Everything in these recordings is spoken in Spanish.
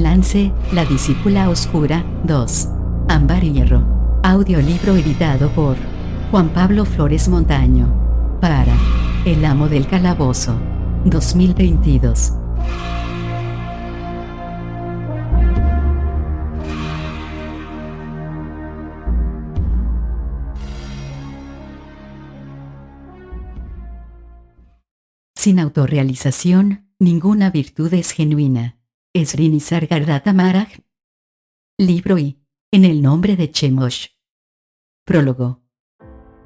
Lance, La discípula oscura, 2. Ámbar y hierro. Audiolibro editado por Juan Pablo Flores Montaño. Para El amo del calabozo. 2022. Sin autorrealización, ninguna virtud es genuina. Sri Nisargadatta Maharaj. Libro I. En el nombre de Chemosh. Prólogo.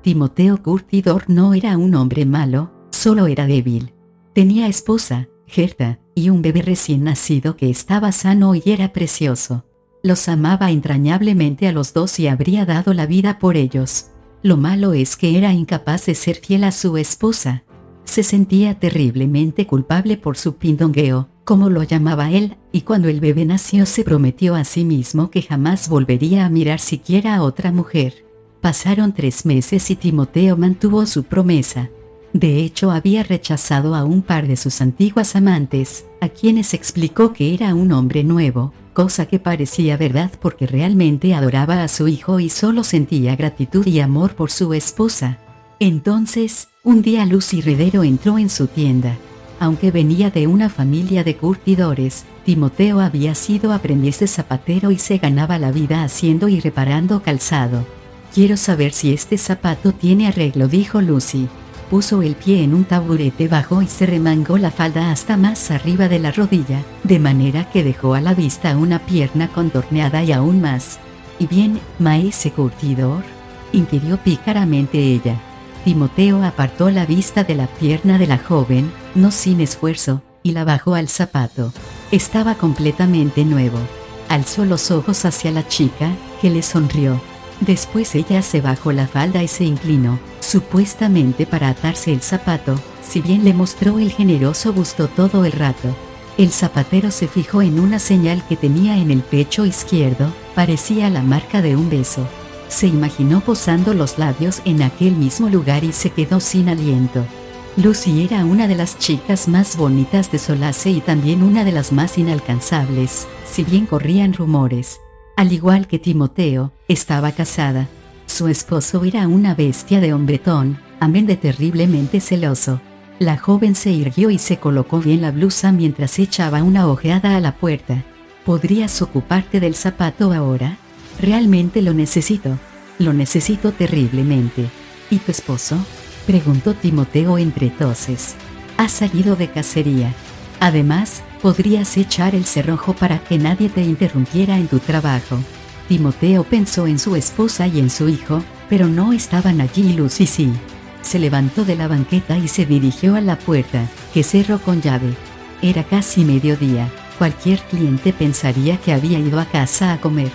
Timoteo Curtidor no era un hombre malo, solo era débil. Tenía esposa, Gerda, y un bebé recién nacido que estaba sano y era precioso. Los amaba entrañablemente a los dos y habría dado la vida por ellos. Lo malo es que era incapaz de ser fiel a su esposa. Se sentía terriblemente culpable por su pindongueo, como lo llamaba él, y cuando el bebé nació se prometió a sí mismo que jamás volvería a mirar siquiera a otra mujer. Pasaron 3 meses y Timoteo mantuvo su promesa. De hecho, había rechazado a un par de sus antiguas amantes, a quienes explicó que era un hombre nuevo, cosa que parecía verdad porque realmente adoraba a su hijo y solo sentía gratitud y amor por su esposa. Entonces, un día Lucy Redero entró en su tienda. Aunque venía de una familia de curtidores, Timoteo había sido aprendiz de zapatero y se ganaba la vida haciendo y reparando calzado. «Quiero saber si este zapato tiene arreglo», dijo Lucy. Puso el pie en un taburete bajo y se remangó la falda hasta más arriba de la rodilla, de manera que dejó a la vista una pierna contorneada y aún más. «¿Y bien, maese curtidor?», inquirió pícaramente ella. Timoteo apartó la vista de la pierna de la joven, no sin esfuerzo, y la bajó al zapato. Estaba completamente nuevo. Alzó los ojos hacia la chica, que le sonrió. Después ella se bajó la falda y se inclinó, supuestamente para atarse el zapato, si bien le mostró el generoso busto todo el rato. El zapatero se fijó en una señal que tenía en el pecho izquierdo, parecía la marca de un beso. Se imaginó posando los labios en aquel mismo lugar y se quedó sin aliento. Lucy era una de las chicas más bonitas de Solace y también una de las más inalcanzables, si bien corrían rumores. Al igual que Timoteo, estaba casada. Su esposo era una bestia de hombretón, amén de terriblemente celoso. La joven se irguió y se colocó bien la blusa mientras echaba una ojeada a la puerta. ¿Podrías ocuparte del zapato ahora? Realmente lo necesito terriblemente. ¿Y tu esposo?, preguntó Timoteo entre toses. Ha salido de cacería. Además, podrías echar el cerrojo para que nadie te interrumpiera en tu trabajo. Timoteo pensó en su esposa y en su hijo, pero no estaban allí. Lucy sí. Se levantó de la banqueta y se dirigió a la puerta, que cerró con llave. Era casi mediodía. Cualquier cliente pensaría que había ido a casa a comer.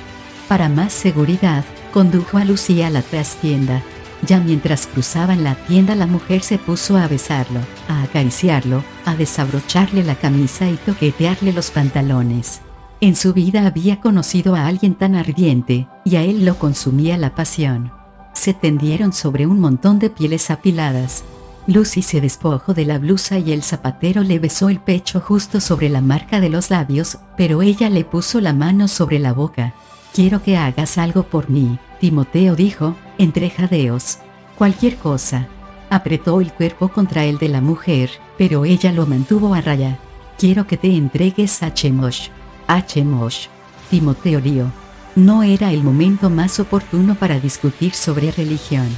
Para más seguridad, condujo a Lucy a la trastienda. Ya mientras cruzaban la tienda, la mujer se puso a besarlo, a acariciarlo, a desabrocharle la camisa y toquetearle los pantalones. En su vida había conocido a alguien tan ardiente, y a él lo consumía la pasión. Se tendieron sobre un montón de pieles apiladas. Lucy se despojó de la blusa y el zapatero le besó el pecho justo sobre la marca de los labios, pero ella le puso la mano sobre la boca. «Quiero que hagas algo por mí», Timoteo dijo, entre jadeos. «Cualquier cosa». Apretó el cuerpo contra el de la mujer, pero ella lo mantuvo a raya. «Quiero que te entregues a Chemosh». «¿A Chemosh?», Timoteo rió. No era el momento más oportuno para discutir sobre religión.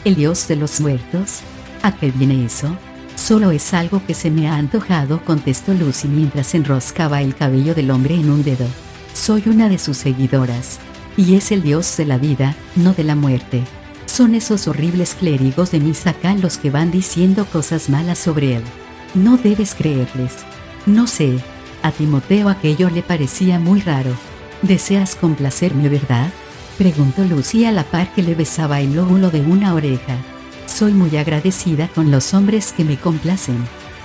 ¿El dios de los muertos? ¿A qué viene eso? Solo es algo que se me ha antojado, contestó Lucy mientras enroscaba el cabello del hombre en un dedo. Soy una de sus seguidoras. Y es el dios de la vida, no de la muerte. Son esos horribles clérigos de Misaka los que van diciendo cosas malas sobre él. No debes creerles. No sé. A Timoteo aquello le parecía muy raro. ¿Deseas complacerme, verdad?, preguntó Lucy a la par que le besaba el lóbulo de una oreja. Soy muy agradecida con los hombres que me complacen.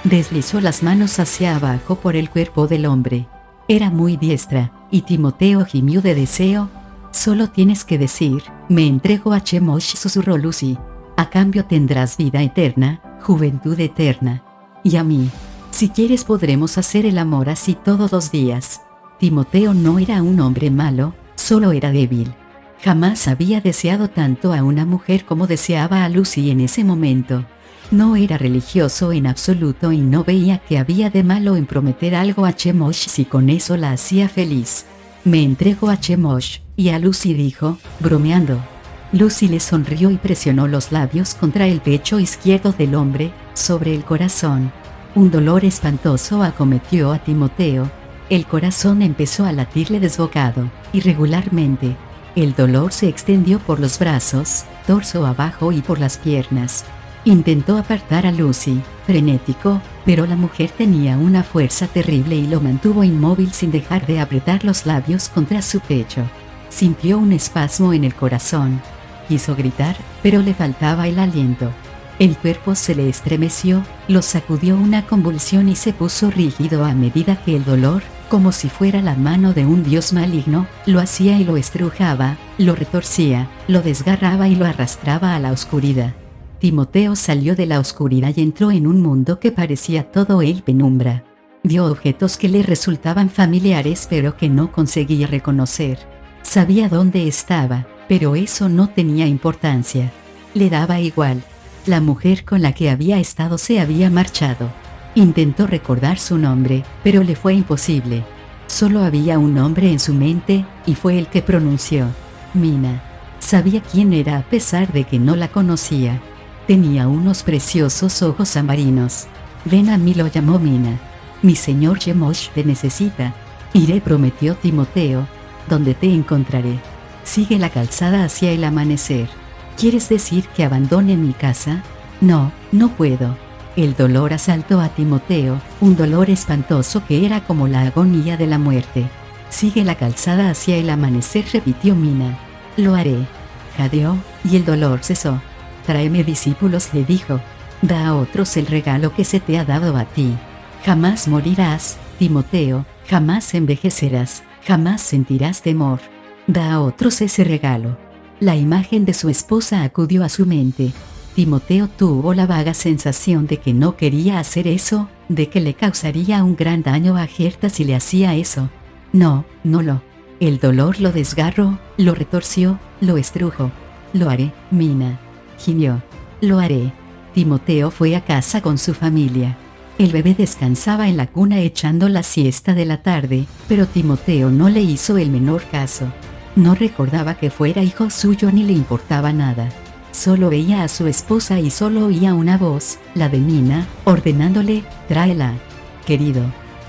Deslizó las manos hacia abajo por el cuerpo del hombre. Era muy diestra, y Timoteo gimió de deseo. Solo tienes que decir, me entrego a Chemosh, susurró Lucy. A cambio tendrás vida eterna, juventud eterna. Y a mí. Si quieres podremos hacer el amor así todos los días. Timoteo no era un hombre malo, solo era débil. Jamás había deseado tanto a una mujer como deseaba a Lucy en ese momento. No era religioso en absoluto y no veía que había de malo en prometer algo a Chemosh si con eso la hacía feliz. Me entrego a Chemosh, y a Lucy dijo, bromeando. Lucy le sonrió y presionó los labios contra el pecho izquierdo del hombre, sobre el corazón. Un dolor espantoso acometió a Timoteo. El corazón empezó a latirle desbocado, irregularmente. El dolor se extendió por los brazos, torso abajo y por las piernas. Intentó apartar a Lucy, frenético, pero la mujer tenía una fuerza terrible y lo mantuvo inmóvil sin dejar de apretar los labios contra su pecho. Sintió un espasmo en el corazón. Quiso gritar, pero le faltaba el aliento. El cuerpo se le estremeció, lo sacudió una convulsión y se puso rígido a medida que el dolor, como si fuera la mano de un dios maligno, lo hacía y lo estrujaba, lo retorcía, lo desgarraba y lo arrastraba a la oscuridad. Timoteo salió de la oscuridad y entró en un mundo que parecía todo él penumbra. Vio objetos que le resultaban familiares pero que no conseguía reconocer. Sabía dónde estaba, pero eso no tenía importancia. Le daba igual. La mujer con la que había estado se había marchado. Intentó recordar su nombre, pero le fue imposible. Solo había un nombre en su mente, y fue el que pronunció. Mina. Sabía quién era a pesar de que no la conocía. Tenía unos preciosos ojos amarillos. Ven a mí, lo llamó Mina. Mi señor Chemosh te necesita. Iré, prometió Timoteo. Donde te encontraré. Sigue la calzada hacia el amanecer. ¿Quieres decir que abandone mi casa? No, no puedo. El dolor asaltó a Timoteo, un dolor espantoso que era como la agonía de la muerte. Sigue la calzada hacia el amanecer, repitió Mina. Lo haré. Jadeó, y el dolor cesó. Tráeme discípulos, le dijo. Da a otros el regalo que se te ha dado a ti. Jamás morirás, Timoteo, jamás envejecerás, jamás sentirás temor. Da a otros ese regalo. La imagen de su esposa acudió a su mente. Timoteo tuvo la vaga sensación de que no quería hacer eso, de que le causaría un gran daño a Gerta si le hacía eso. No. El dolor lo desgarró, lo retorció, lo estrujó. Lo haré, Mina. Gimió. Lo haré. Timoteo fue a casa con su familia. El bebé descansaba en la cuna echando la siesta de la tarde, pero Timoteo no le hizo el menor caso. No recordaba que fuera hijo suyo ni le importaba nada. Solo veía a su esposa y solo oía una voz, la de Mina, ordenándole, tráela. Querido.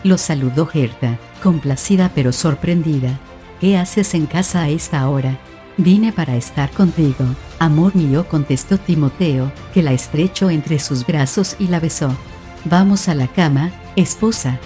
Lo saludó Gerta, complacida pero sorprendida. ¿Qué haces en casa a esta hora? Vine para estar contigo, amor mío, contestó Timoteo, que la estrechó entre sus brazos y la besó. Vamos a la cama, esposa.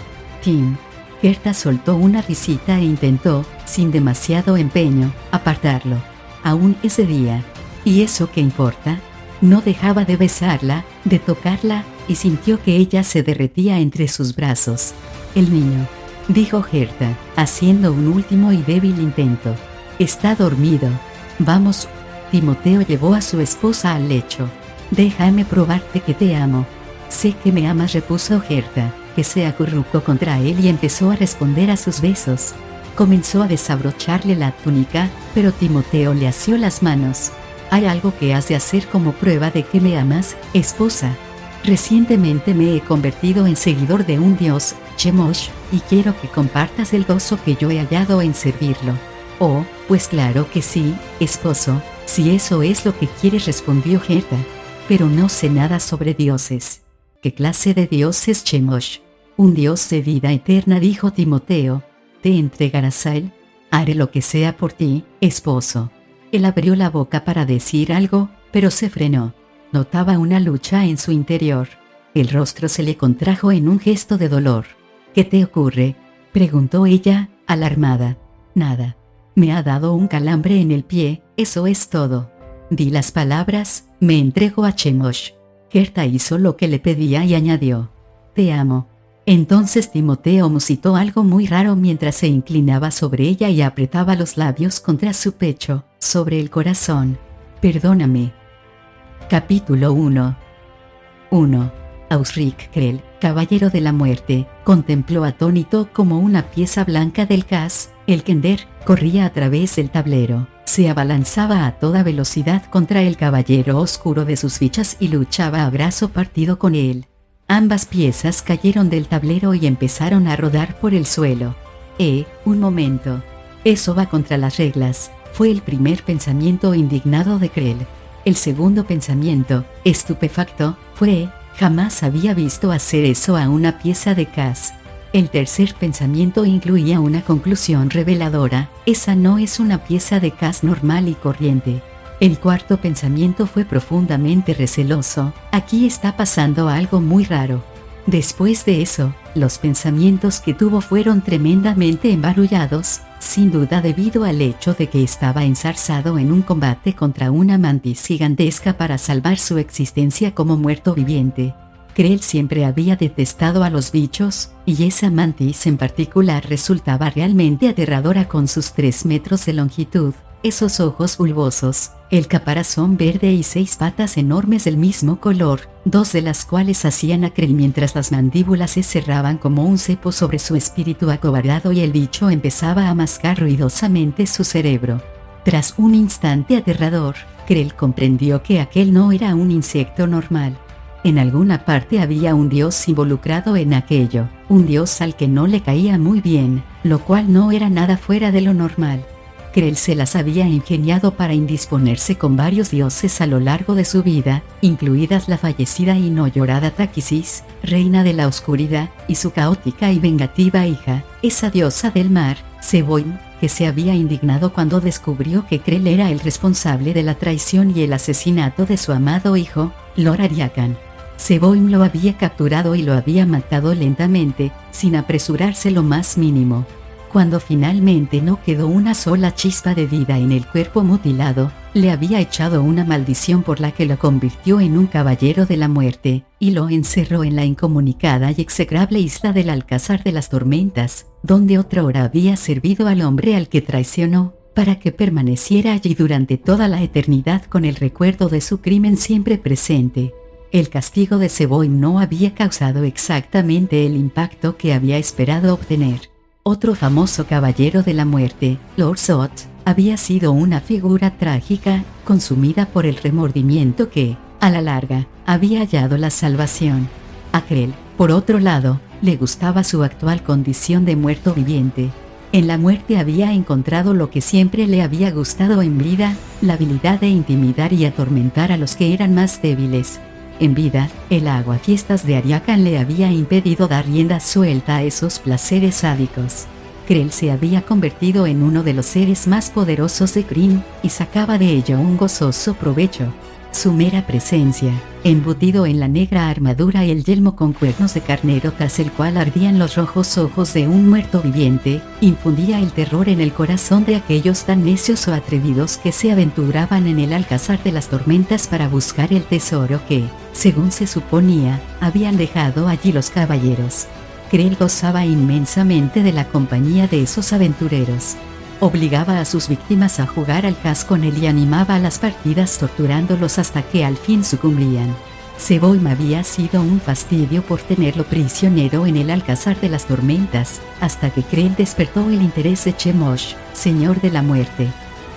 Tim. Gerta soltó una risita e intentó, sin demasiado empeño, apartarlo. Aún ese día. ¿Y eso qué importa? No dejaba de besarla, de tocarla, y sintió que ella se derretía entre sus brazos. El niño, dijo Gerta, haciendo un último y débil intento. Está dormido. Vamos. Timoteo llevó a su esposa al lecho. Déjame probarte que te amo. Sé que me amas, repuso Gerta, que se acurrucó contra él y empezó a responder a sus besos. Comenzó a desabrocharle la túnica, pero Timoteo le asió las manos. Hay algo que has de hacer como prueba de que me amas, esposa. Recientemente me he convertido en seguidor de un dios, Chemosh, y quiero que compartas el gozo que yo he hallado en servirlo. Oh, pues claro que sí, esposo, si eso es lo que quieres, respondió Gerta. Pero no sé nada sobre dioses. ¿Qué clase de dios es Chemosh? Un dios de vida eterna, dijo Timoteo. ¿Te entregarás a él? Haré lo que sea por ti, esposo. Él abrió la boca para decir algo, pero se frenó. Notaba una lucha en su interior. El rostro se le contrajo en un gesto de dolor. ¿Qué te ocurre?, preguntó ella, alarmada. Nada. Me ha dado un calambre en el pie, eso es todo. Di las palabras, me entrego a Chemosh. Gerta hizo lo que le pedía y añadió. Te amo. Entonces Timoteo musitó algo muy raro mientras se inclinaba sobre ella y apretaba los labios contra su pecho, sobre el corazón. Perdóname. Capítulo 1. Ausric Krell, caballero de la muerte, contempló atónito como una pieza blanca del Cas, el Kender, corría a través del tablero, se abalanzaba a toda velocidad contra el caballero oscuro de sus fichas y luchaba a brazo partido con él. Ambas piezas cayeron del tablero y empezaron a rodar por el suelo. Un momento. Eso va contra las reglas, fue el primer pensamiento indignado de Krell. El segundo pensamiento, estupefacto, fue, jamás había visto hacer eso a una pieza de Cas. El tercer pensamiento incluía una conclusión reveladora, esa no es una pieza de Cas normal y corriente. El cuarto pensamiento fue profundamente receloso, aquí está pasando algo muy raro. Después de eso, los pensamientos que tuvo fueron tremendamente embarullados, sin duda debido al hecho de que estaba enzarzado en un combate contra una mantis gigantesca para salvar su existencia como muerto viviente. Krell siempre había detestado a los bichos, y esa mantis en particular resultaba realmente aterradora con sus 3 metros de longitud, esos ojos bulbosos, el caparazón verde y 6 patas enormes del mismo color, 2 de las cuales hacían a Krell mientras las mandíbulas se cerraban como un cepo sobre su espíritu acobardado y el bicho empezaba a mascar ruidosamente su cerebro. Tras un instante aterrador, Krell comprendió que aquel no era un insecto normal. En alguna parte había un dios involucrado en aquello, un dios al que no le caía muy bien, lo cual no era nada fuera de lo normal. Krell se las había ingeniado para indisponerse con varios dioses a lo largo de su vida, incluidas la fallecida y no llorada Táquisis, reina de la oscuridad, y su caótica y vengativa hija, esa diosa del mar, Seboim, que se había indignado cuando descubrió que Krell era el responsable de la traición y el asesinato de su amado hijo, Lord Ariakan. Seboim lo había capturado y lo había matado lentamente, sin apresurarse lo más mínimo. Cuando finalmente no quedó una sola chispa de vida en el cuerpo mutilado, le había echado una maldición por la que lo convirtió en un caballero de la muerte, y lo encerró en la incomunicada y execrable isla del Alcázar de las Tormentas, donde otrora había servido al hombre al que traicionó, para que permaneciera allí durante toda la eternidad con el recuerdo de su crimen siempre presente. El castigo de Seboim no había causado exactamente el impacto que había esperado obtener. Otro famoso caballero de la muerte, Lord Zod, había sido una figura trágica, consumida por el remordimiento que, a la larga, había hallado la salvación. A Krell, por otro lado, le gustaba su actual condición de muerto viviente. En la muerte había encontrado lo que siempre le había gustado en vida, la habilidad de intimidar y atormentar a los que eran más débiles. En vida, el aguafiestas de Ariakan le había impedido dar rienda suelta a esos placeres sádicos. Krell se había convertido en uno de los seres más poderosos de Krynn, y sacaba de ello un gozoso provecho. Su mera presencia, embutido en la negra armadura y el yelmo con cuernos de carnero tras el cual ardían los rojos ojos de un muerto viviente, infundía el terror en el corazón de aquellos tan necios o atrevidos que se aventuraban en el Alcázar de las Tormentas para buscar el tesoro que, según se suponía, habían dejado allí los caballeros. Krell gozaba inmensamente de la compañía de esos aventureros. Obligaba a sus víctimas a jugar al Cas con él y animaba a las partidas torturándolos hasta que al fin sucumbían. Seboim había sido un fastidio por tenerlo prisionero en el Alcázar de las Tormentas, hasta que Krell despertó el interés de Chemosh, señor de la muerte.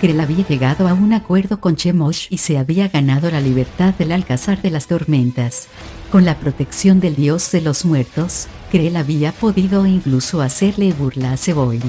Krell había llegado a un acuerdo con Chemosh y se había ganado la libertad del Alcázar de las Tormentas. Con la protección del dios de los muertos, Krell había podido incluso hacerle burla a Seboim.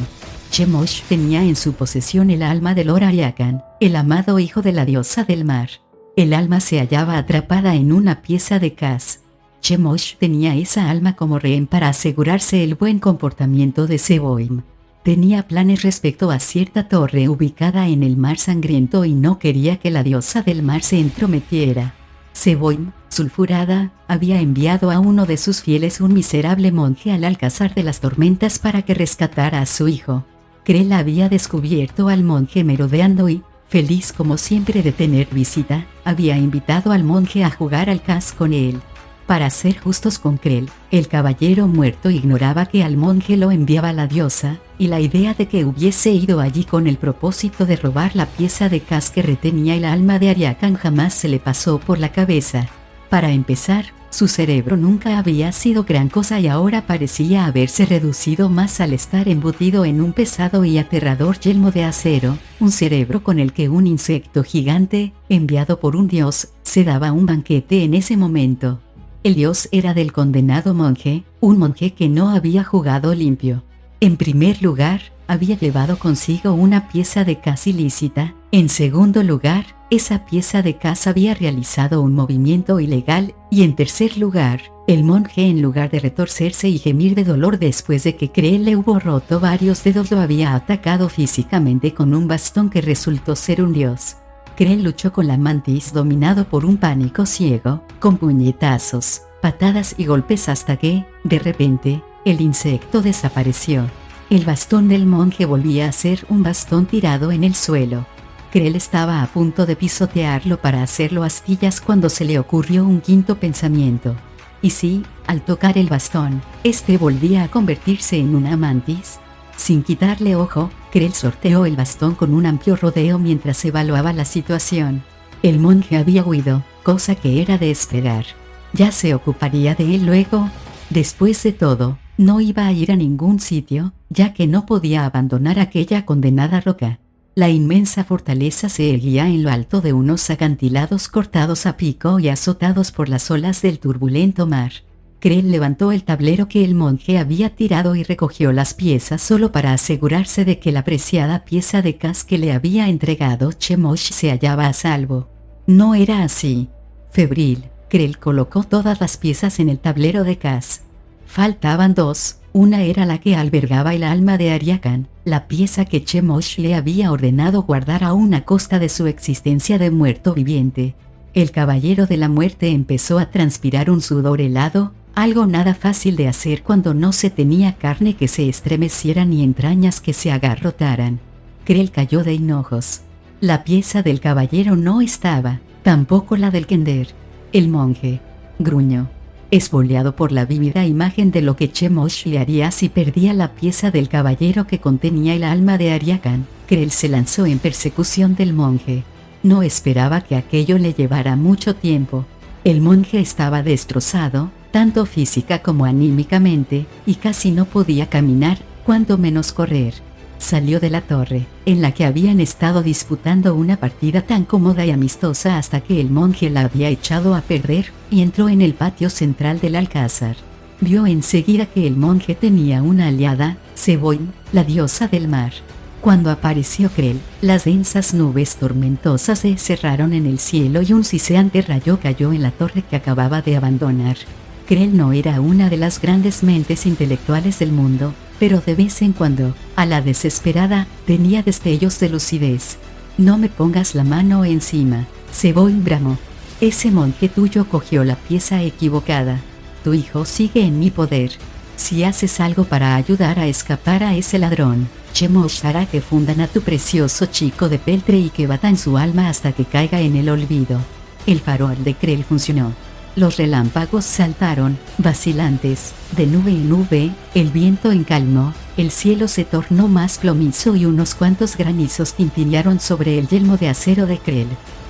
Chemosh tenía en su posesión el alma de Lord Ariakan, el amado hijo de la diosa del mar. El alma se hallaba atrapada en una pieza de Cas. Chemosh tenía esa alma como rehén para asegurarse el buen comportamiento de Seboim. Tenía planes respecto a cierta torre ubicada en el mar sangriento y no quería que la diosa del mar se entrometiera. Seboim, sulfurada, había enviado a uno de sus fieles, un miserable monje, al Alcázar de las Tormentas para que rescatara a su hijo. Krell había descubierto al monje merodeando y, feliz como siempre de tener visita, había invitado al monje a jugar al Cas con él. Para ser justos con Krell, el caballero muerto ignoraba que al monje lo enviaba la diosa, y la idea de que hubiese ido allí con el propósito de robar la pieza de Cas que retenía el alma de Ariakan jamás se le pasó por la cabeza. Para empezar, Su cerebro nunca había sido gran cosa y ahora parecía haberse reducido más al estar embutido en un pesado y aterrador yelmo de acero, un cerebro con el que un insecto gigante, enviado por un dios, se daba un banquete en ese momento. El dios era del condenado monje, un monje que no había jugado limpio. En primer lugar, había llevado consigo una pieza de cas ilícita. En segundo lugar, esa pieza de cas había realizado un movimiento ilegal, y en tercer lugar, el monje, en lugar de retorcerse y gemir de dolor después de que Krell le hubo roto varios dedos, lo había atacado físicamente con un bastón que resultó ser un dios. Krell luchó con la mantis dominado por un pánico ciego, con puñetazos, patadas y golpes hasta que, de repente, el insecto desapareció. El bastón del monje volvía a ser un bastón tirado en el suelo. Krell estaba a punto de pisotearlo para hacerlo astillas cuando se le ocurrió un quinto pensamiento. ¿Y si, al tocar el bastón, este volvía a convertirse en una mantis? Sin quitarle ojo, Krell sorteó el bastón con un amplio rodeo mientras evaluaba la situación. El monje había huido, cosa que era de esperar. Ya se ocuparía de él luego. Después de todo, no iba a ir a ningún sitio, ya que no podía abandonar aquella condenada roca. La inmensa fortaleza se erguía en lo alto de unos acantilados cortados a pico y azotados por las olas del turbulento mar. Krell levantó el tablero que el monje había tirado y recogió las piezas solo para asegurarse de que la preciada pieza de cas que le había entregado Chemosh se hallaba a salvo. No era así. Febril, Krell colocó todas las piezas en el tablero de cas. Faltaban dos. Una era la que albergaba el alma de Ariakan, la pieza que Chemosh le había ordenado guardar aún a costa de su existencia de muerto viviente. El caballero de la muerte empezó a transpirar un sudor helado, algo nada fácil de hacer cuando no se tenía carne que se estremeciera ni entrañas que se agarrotaran. Krell cayó de hinojos. La pieza del caballero no estaba, tampoco la del kender. El monje gruñó, espoleado por la vívida imagen de lo que Chemosh le haría si perdía la pieza del caballero que contenía el alma de Ariakan. Krell se lanzó en persecución del monje. No esperaba que aquello le llevara mucho tiempo. El monje estaba destrozado, tanto física como anímicamente, y casi no podía caminar, cuanto menos correr. Salió de la torre, en la que habían estado disputando una partida tan cómoda y amistosa hasta que el monje la había echado a perder, y entró en el patio central del alcázar. Vio enseguida que el monje tenía una aliada, Seboin, la diosa del mar. Cuando apareció Krell, las densas nubes tormentosas se cerraron en el cielo y un siseante rayo cayó en la torre que acababa de abandonar. Krell no era una de las grandes mentes intelectuales del mundo, pero de vez en cuando, a la desesperada, tenía destellos de lucidez. «No me pongas la mano encima», Seboin bramó. «Ese monje tuyo cogió la pieza equivocada. Tu hijo sigue en mi poder. Si haces algo para ayudar a escapar a ese ladrón, Chemosh hará que fundan a tu precioso chico de peltre y que batan su alma hasta que caiga en el olvido». El farol de Krell funcionó. Los relámpagos saltaron, vacilantes, de nube en nube, el viento encalmó, el cielo se tornó más plomizo y unos cuantos granizos tintinearon sobre el yelmo de acero de Krell.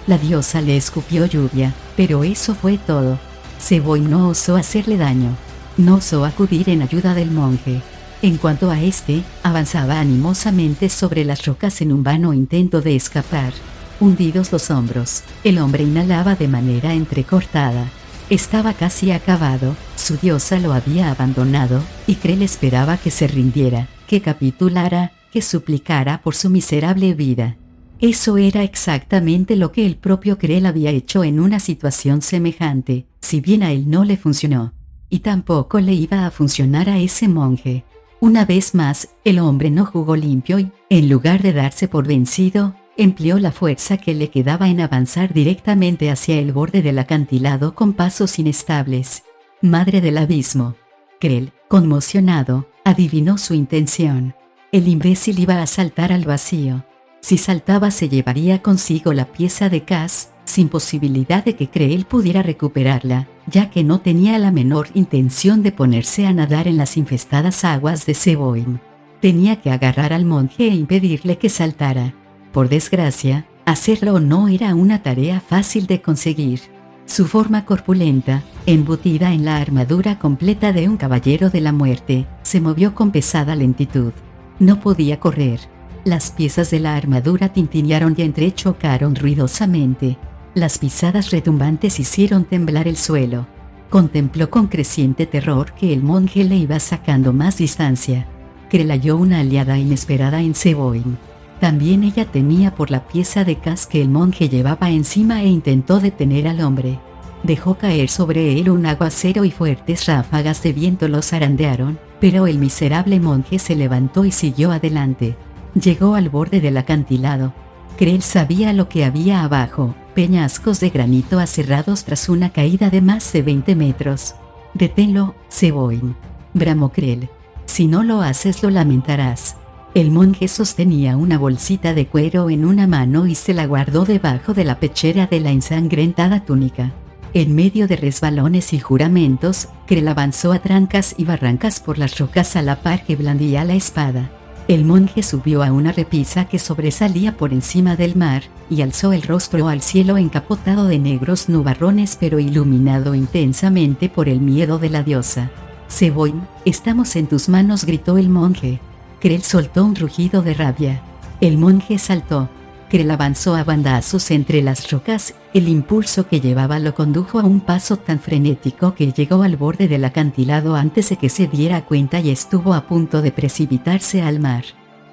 La diosa le escupió lluvia, pero eso fue todo. Seboin no osó hacerle daño. No osó acudir en ayuda del monje. En cuanto a este, avanzaba animosamente sobre las rocas en un vano intento de escapar. Hundidos los hombros, el hombre inhalaba de manera entrecortada. Estaba casi acabado, su diosa lo había abandonado, y Krell esperaba que se rindiera, que capitulara, que suplicara por su miserable vida. Eso era exactamente lo que el propio Krell había hecho en una situación semejante, si bien a él no le funcionó. Y tampoco le iba a funcionar a ese monje. Una vez más, el hombre no jugó limpio y, en lugar de darse por vencido, empleó la fuerza que le quedaba en avanzar directamente hacia el borde del acantilado con pasos inestables. Madre del abismo. Krell, conmocionado, adivinó su intención. El imbécil iba a saltar al vacío. Si saltaba se llevaría consigo la pieza de cas, sin posibilidad de que Krell pudiera recuperarla, ya que no tenía la menor intención de ponerse a nadar en las infestadas aguas de Seboin. Tenía que agarrar al monje e impedirle que saltara. Por desgracia, hacerlo no era una tarea fácil de conseguir. Su forma corpulenta, embutida en la armadura completa de un caballero de la muerte, se movió con pesada lentitud. No podía correr. Las piezas de la armadura tintinearon y entrechocaron ruidosamente. Las pisadas retumbantes hicieron temblar el suelo. Contempló con creciente terror que el monje le iba sacando más distancia. Krell halló una aliada inesperada en Seboin. También ella temía por la pieza de cas que el monje llevaba encima e intentó detener al hombre. Dejó caer sobre él un aguacero y fuertes ráfagas de viento lo zarandearon, pero el miserable monje se levantó y siguió adelante. Llegó al borde del acantilado. Krell sabía lo que había abajo, peñascos de granito aserrados tras una caída de más de 20 metros. «Deténlo, Seboin», bramó Krell. «Si no lo haces lo lamentarás». El monje sostenía una bolsita de cuero en una mano y se la guardó debajo de la pechera de la ensangrentada túnica. En medio de resbalones y juramentos, Krell avanzó a trancas y barrancas por las rocas a la par que blandía la espada. El monje subió a una repisa que sobresalía por encima del mar, y alzó el rostro al cielo encapotado de negros nubarrones pero iluminado intensamente por el miedo de la diosa. «Seboin, estamos en tus manos», gritó el monje. Krell soltó un rugido de rabia. El monje saltó. Krell avanzó a bandazos entre las rocas, el impulso que llevaba lo condujo a un paso tan frenético que llegó al borde del acantilado antes de que se diera cuenta y estuvo a punto de precipitarse al mar.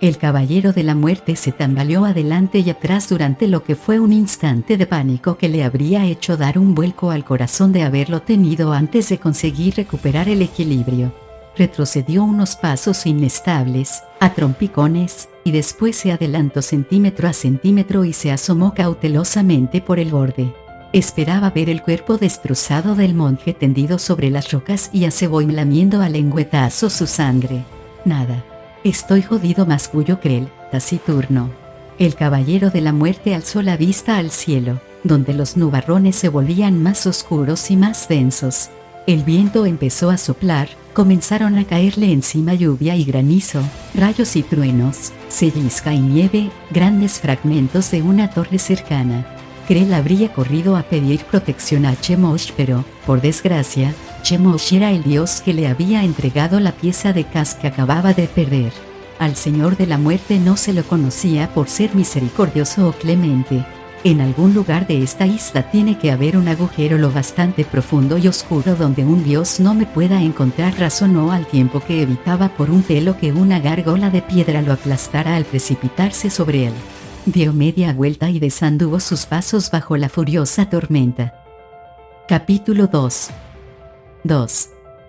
El caballero de la muerte se tambaleó adelante y atrás durante lo que fue un instante de pánico que le habría hecho dar un vuelco al corazón de haberlo tenido antes de conseguir recuperar el equilibrio. Retrocedió unos pasos inestables, a trompicones, y después se adelantó centímetro a centímetro y se asomó cautelosamente por el borde. Esperaba ver el cuerpo destrozado del monje tendido sobre las rocas y a Seboin lamiendo a lengüetazos su sangre. Nada. «Estoy jodido», masculló Krell, taciturno. El caballero de la muerte alzó la vista al cielo, donde los nubarrones se volvían más oscuros y más densos. El viento empezó a soplar, comenzaron a caerle encima lluvia y granizo, rayos y truenos, cellisca y nieve, grandes fragmentos de una torre cercana. Krell habría corrido a pedir protección a Chemosh, pero, por desgracia, Chemosh era el dios que le había entregado la pieza de cas que acababa de perder. Al Señor de la Muerte no se lo conocía por ser misericordioso o clemente. En algún lugar de esta isla tiene que haber un agujero lo bastante profundo y oscuro donde un dios no me pueda encontrar, razonó al tiempo que evitaba por un pelo que una gárgola de piedra lo aplastara al precipitarse sobre él. Dio media vuelta y desanduvo sus pasos bajo la furiosa tormenta. Capítulo 2.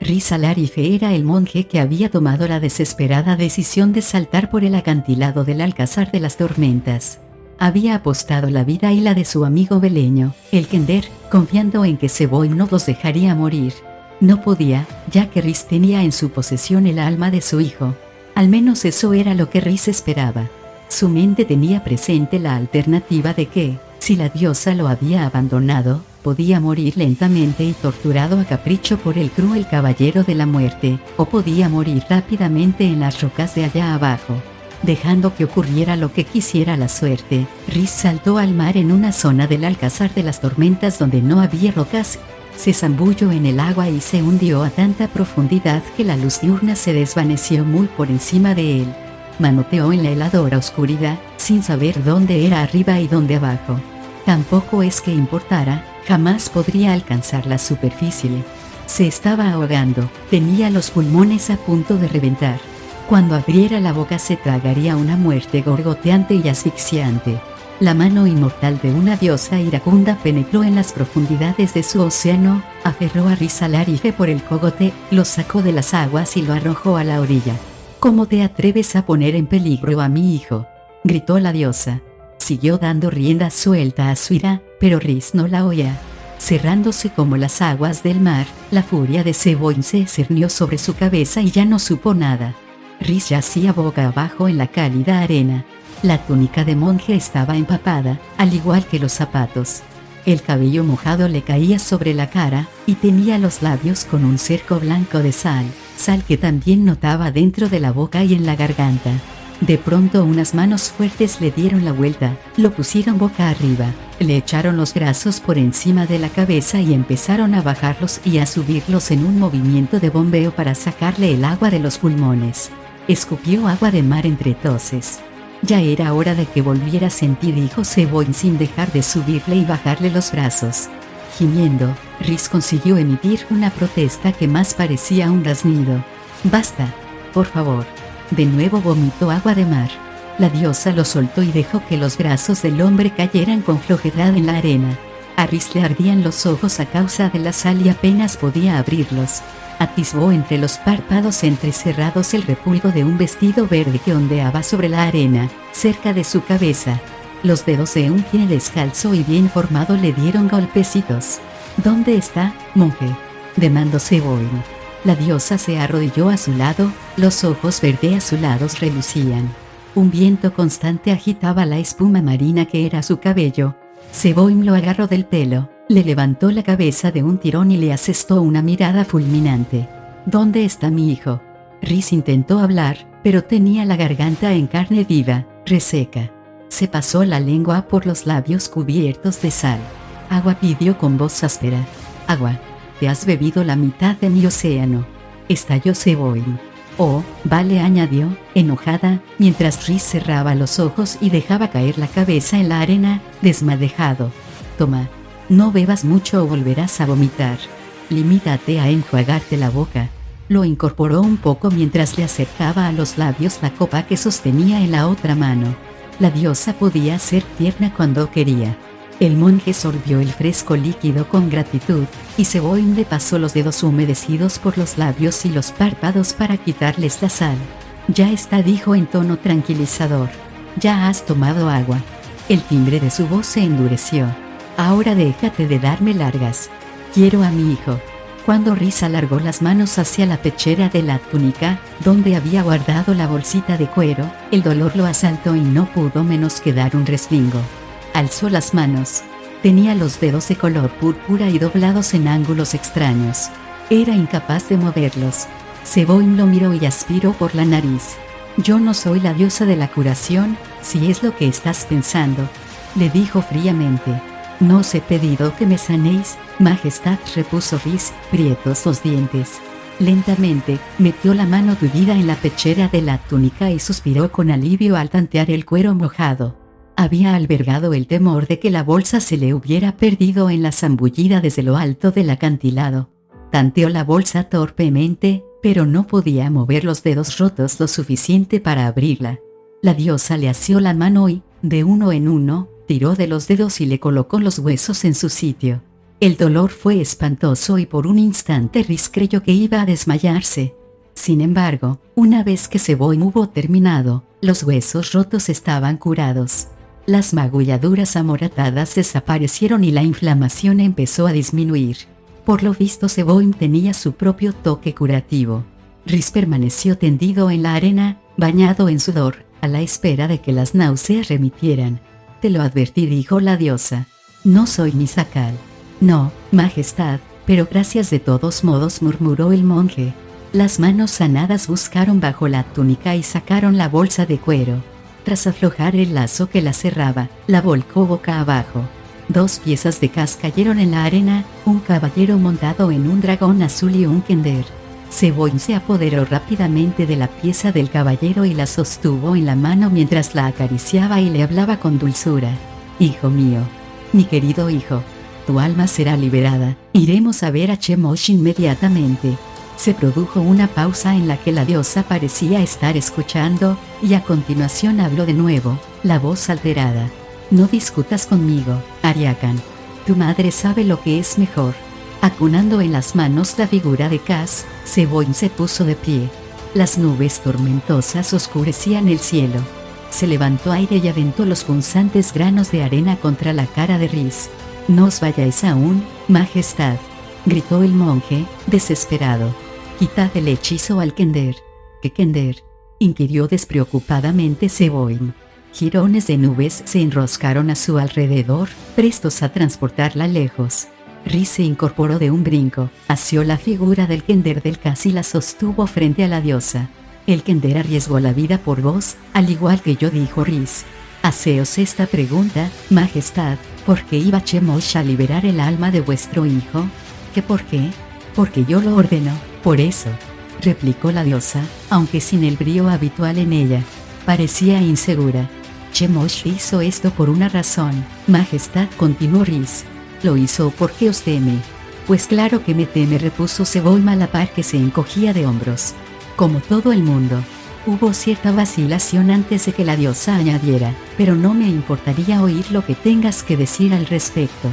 Riz Alarife era el monje que había tomado la desesperada decisión de saltar por el acantilado del Alcázar de las Tormentas. Había apostado la vida y la de su amigo beleño, el Kender, confiando en que Seboin no los dejaría morir. No podía, ya que Riz tenía en su posesión el alma de su hijo. Al menos eso era lo que Riz esperaba. Su mente tenía presente la alternativa de que, si la diosa lo había abandonado, podía morir lentamente y torturado a capricho por el cruel caballero de la muerte, o podía morir rápidamente en las rocas de allá abajo. Dejando que ocurriera lo que quisiera la suerte, Riz saltó al mar en una zona del Alcázar de las Tormentas donde no había rocas. Se zambulló en el agua y se hundió a tanta profundidad que la luz diurna se desvaneció muy por encima de él. Manoteó en la heladora oscuridad, sin saber dónde era arriba y dónde abajo. Tampoco es que importara, jamás podría alcanzar la superficie. Se estaba ahogando, tenía los pulmones a punto de reventar. Cuando abriera la boca se tragaría una muerte gorgoteante y asfixiante. La mano inmortal de una diosa iracunda penetró en las profundidades de su océano, aferró a Riz Alarife por el cogote, lo sacó de las aguas y lo arrojó a la orilla. «¿Cómo te atreves a poner en peligro a mi hijo?», gritó la diosa. Siguió dando rienda suelta a su ira, pero Riz no la oía. Cerrándose como las aguas del mar, la furia de Seboin se cernió sobre su cabeza y ya no supo nada. Riz yacía boca abajo en la cálida arena. La túnica de monje estaba empapada, al igual que los zapatos. El cabello mojado le caía sobre la cara, y tenía los labios con un cerco blanco de sal, sal que también notaba dentro de la boca y en la garganta. De pronto unas manos fuertes le dieron la vuelta, lo pusieron boca arriba, le echaron los brazos por encima de la cabeza y empezaron a bajarlos y a subirlos en un movimiento de bombeo para sacarle el agua de los pulmones. Escupió agua de mar entre toses. Ya era hora de que volviera a sentir, dijo Seboin sin dejar de subirle y bajarle los brazos. Gimiendo, Rhys consiguió emitir una protesta que más parecía un graznido. «Basta, por favor». De nuevo vomitó agua de mar. La diosa lo soltó y dejó que los brazos del hombre cayeran con flojedad en la arena. A Rhys le ardían los ojos a causa de la sal y apenas podía abrirlos. Atisbó entre los párpados entrecerrados el repulgo de un vestido verde que ondeaba sobre la arena, cerca de su cabeza. Los dedos de un pie descalzo y bien formado le dieron golpecitos. «¿Dónde está, monje?», demandó Seboin. La diosa se arrodilló a su lado, los ojos verde azulados relucían. Un viento constante agitaba la espuma marina que era su cabello. Seboin lo agarró del pelo, le levantó la cabeza de un tirón y le asestó una mirada fulminante. «¿Dónde está mi hijo?». Rhys intentó hablar, pero tenía la garganta en carne viva, reseca. Se pasó la lengua por los labios cubiertos de sal. «Agua», pidió con voz áspera. «Agua. Te has bebido la mitad de mi océano», estalló Seboin. «Oh, vale», añadió, enojada, mientras Rhys cerraba los ojos y dejaba caer la cabeza en la arena, desmadejado. «Toma. No bebas mucho o volverás a vomitar. Limítate a enjuagarte la boca». Lo incorporó un poco mientras le acercaba a los labios la copa que sostenía en la otra mano. La diosa podía ser tierna cuando quería. El monje sorbió el fresco líquido con gratitud, y Seboin le pasó los dedos humedecidos por los labios y los párpados para quitarles la sal. «Ya está», dijo en tono tranquilizador. «Ya has tomado agua». El timbre de su voz se endureció. «Ahora déjate de darme largas. Quiero a mi hijo». Cuando Rhys alargó las manos hacia la pechera de la túnica, donde había guardado la bolsita de cuero, el dolor lo asaltó y no pudo menos que dar un respingo. Alzó las manos. Tenía los dedos de color púrpura y doblados en ángulos extraños. Era incapaz de moverlos. Seboin lo miró y aspiró por la nariz. «Yo no soy la diosa de la curación, si es lo que estás pensando», le dijo fríamente. «No os he pedido que me sanéis, majestad», repuso Rhys, prietos los dientes. Lentamente, metió la mano tullida en la pechera de la túnica y suspiró con alivio al tantear el cuero mojado. Había albergado el temor de que la bolsa se le hubiera perdido en la zambullida desde lo alto del acantilado. Tanteó la bolsa torpemente, pero no podía mover los dedos rotos lo suficiente para abrirla. La diosa le asió la mano y, de uno en uno, tiró de los dedos y le colocó los huesos en su sitio. El dolor fue espantoso y por un instante Rhys creyó que iba a desmayarse. Sin embargo, una vez que Seboin hubo terminado, los huesos rotos estaban curados. Las magulladuras amoratadas desaparecieron y la inflamación empezó a disminuir. Por lo visto Seboin tenía su propio toque curativo. Rhys permaneció tendido en la arena, bañado en sudor, a la espera de que las náuseas remitieran. «Te lo advertí», dijo la diosa. «No soy Nisakal». «No, majestad, pero gracias de todos modos», murmuró el monje. Las manos sanadas buscaron bajo la túnica y sacaron la bolsa de cuero. Tras aflojar el lazo que la cerraba, la volcó boca abajo. 2 piezas de cas cayeron en la arena, un caballero montado en un dragón azul y un kender. Seboin se apoderó rápidamente de la pieza del caballero y la sostuvo en la mano mientras la acariciaba y le hablaba con dulzura. «Hijo mío, mi querido hijo, tu alma será liberada, iremos a ver a Chemosh inmediatamente». Se produjo una pausa en la que la diosa parecía estar escuchando, y a continuación habló de nuevo, la voz alterada. «No discutas conmigo, Ariakan. Tu madre sabe lo que es mejor». Acunando en las manos la figura de Cas, Seboin se puso de pie. Las nubes tormentosas oscurecían el cielo. Se levantó aire y aventó los punzantes granos de arena contra la cara de Rhys. «No os vayáis aún, majestad», gritó el monje, desesperado. «Quitad el hechizo al kender». «¿Qué kender?», inquirió despreocupadamente Seboin. Jirones de nubes se enroscaron a su alrededor, prestos a transportarla lejos. Rhys se incorporó de un brinco, asió la figura del kender del Cas y la sostuvo frente a la diosa. El Kender arriesgó la vida por vos, al igual que yo, dijo Rhys. Haceos esta pregunta, Majestad, ¿por qué iba Chemosh a liberar el alma de vuestro hijo? ¿Qué por qué? Porque yo lo ordeno, por eso, replicó la diosa, aunque sin el brío habitual en ella. Parecía insegura. Chemosh hizo esto por una razón, Majestad, continuó Rhys. Lo hizo porque os teme. Pues claro que me teme, repuso Seboim a la par que se encogía de hombros. Como todo el mundo. Hubo cierta vacilación antes de que la diosa añadiera, pero no me importaría oír lo que tengas que decir al respecto.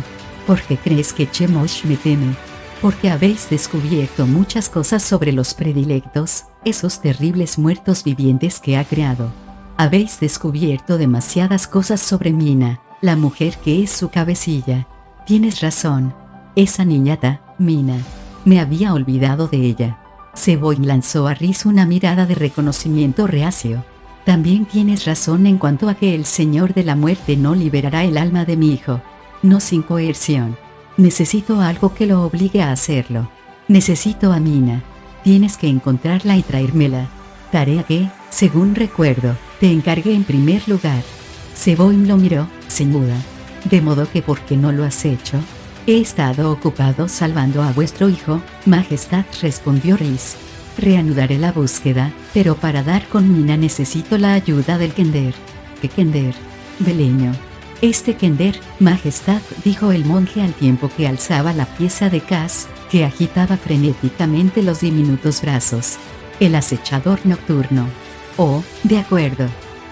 ¿Por qué crees que Chemosh me teme? Porque habéis descubierto muchas cosas sobre los predilectos, esos terribles muertos vivientes que ha creado. Habéis descubierto demasiadas cosas sobre Mina, la mujer que es su cabecilla. Tienes razón. Esa niñata, Mina. Me había olvidado de ella. Seboim lanzó a Rhys una mirada de reconocimiento reacio. También tienes razón en cuanto a que el Señor de la Muerte no liberará el alma de mi hijo. No sin coerción. Necesito algo que lo obligue a hacerlo. Necesito a Mina. Tienes que encontrarla y traérmela. Tarea que, según recuerdo, te encargué en primer lugar. Seboim lo miró, sin duda. De modo que ¿por qué no lo has hecho? He estado ocupado salvando a vuestro hijo, Majestad, respondió Rhys. Reanudaré la búsqueda, pero para dar con Mina necesito la ayuda del Kender. ¿Qué Kender? Beleño. Este Kender, Majestad, dijo el monje al tiempo que alzaba la pieza de Kaz, que agitaba frenéticamente los diminutos brazos. El acechador nocturno. Oh, de acuerdo.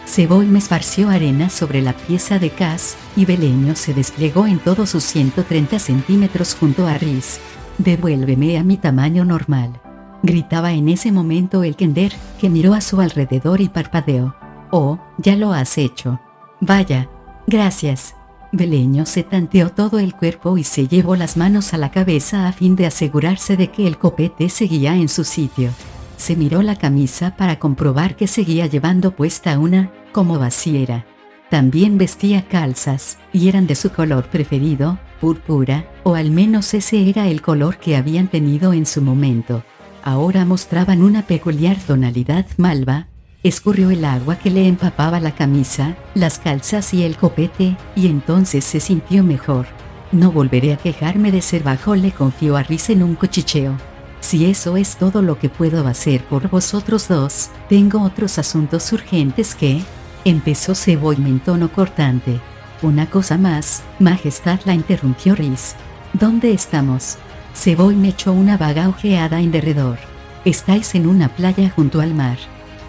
Seboim esparció arena sobre la pieza de Kaz, y Beleño se desplegó en todos sus 130 centímetros junto a Rhys. «Devuélveme a mi tamaño normal», gritaba en ese momento el Kender, que miró a su alrededor y parpadeó. «Oh, ya lo has hecho. Vaya. Gracias». Beleño se tanteó todo el cuerpo y se llevó las manos a la cabeza a fin de asegurarse de que el copete seguía en su sitio. Se miró la camisa para comprobar que seguía llevando puesta una, como vaciera. También vestía calzas, y eran de su color preferido, púrpura, o al menos ese era el color que habían tenido en su momento. Ahora mostraban una peculiar tonalidad malva. Escurrió el agua que le empapaba la camisa, las calzas y el copete, y entonces se sintió mejor. «No volveré a quejarme de ser bajo», le confió a Rhys en un cuchicheo. «Si eso es todo lo que puedo hacer por vosotros dos, tengo otros asuntos urgentes que...» empezó Seboim en tono cortante. «Una cosa más, Majestad», la interrumpió Rhys. «¿Dónde estamos?» Seboim echó una vaga ojeada en derredor. «Estáis en una playa junto al mar.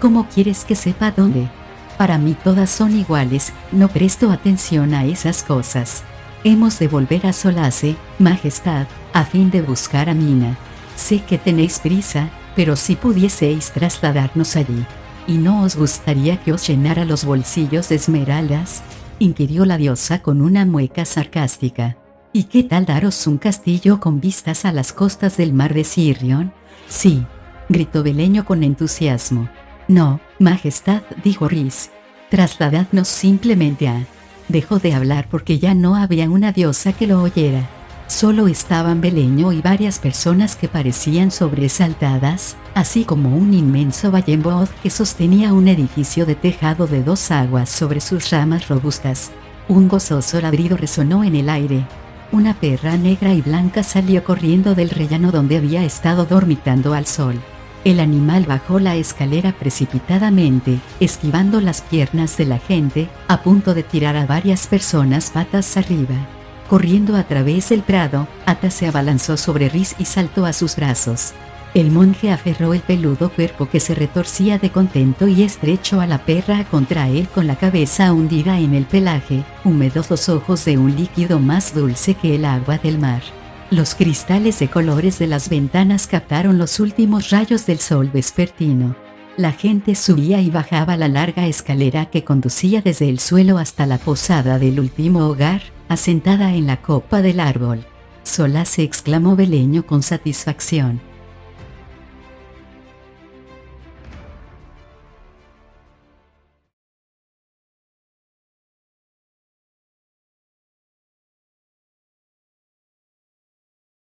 ¿Cómo quieres que sepa dónde? Para mí todas son iguales, no presto atención a esas cosas. Hemos de volver a Solace, Majestad, a fin de buscar a Mina. Sé que tenéis prisa, pero si pudieseis trasladarnos allí. ¿Y no os gustaría que os llenara los bolsillos de esmeraldas?», inquirió la diosa con una mueca sarcástica. «¿Y qué tal daros un castillo con vistas a las costas del mar de Sirion?» «Sí», gritó Beleño con entusiasmo. «No, Majestad», dijo Rhys. «Trasladadnos simplemente a...». Dejó de hablar porque ya no había una diosa que lo oyera. Solo estaban Beleño y varias personas que parecían sobresaltadas, así como un inmenso Vallenboz que sostenía un edificio de tejado de 2 aguas sobre sus ramas robustas. Un gozoso ladrido resonó en el aire. Una perra negra y blanca salió corriendo del rellano donde había estado dormitando al sol. El animal bajó la escalera precipitadamente, esquivando las piernas de la gente, a punto de tirar a varias personas patas arriba. Corriendo a través del prado, Ata se abalanzó sobre Rhys y saltó a sus brazos. El monje aferró el peludo cuerpo que se retorcía de contento y estrechó a la perra contra él con la cabeza hundida en el pelaje, húmedos los ojos de un líquido más dulce que el agua del mar. Los cristales de colores de las ventanas captaron los últimos rayos del sol vespertino. La gente subía y bajaba la larga escalera que conducía desde el suelo hasta la posada del último hogar, asentada en la copa del árbol. «Solace», exclamó Beleño con satisfacción.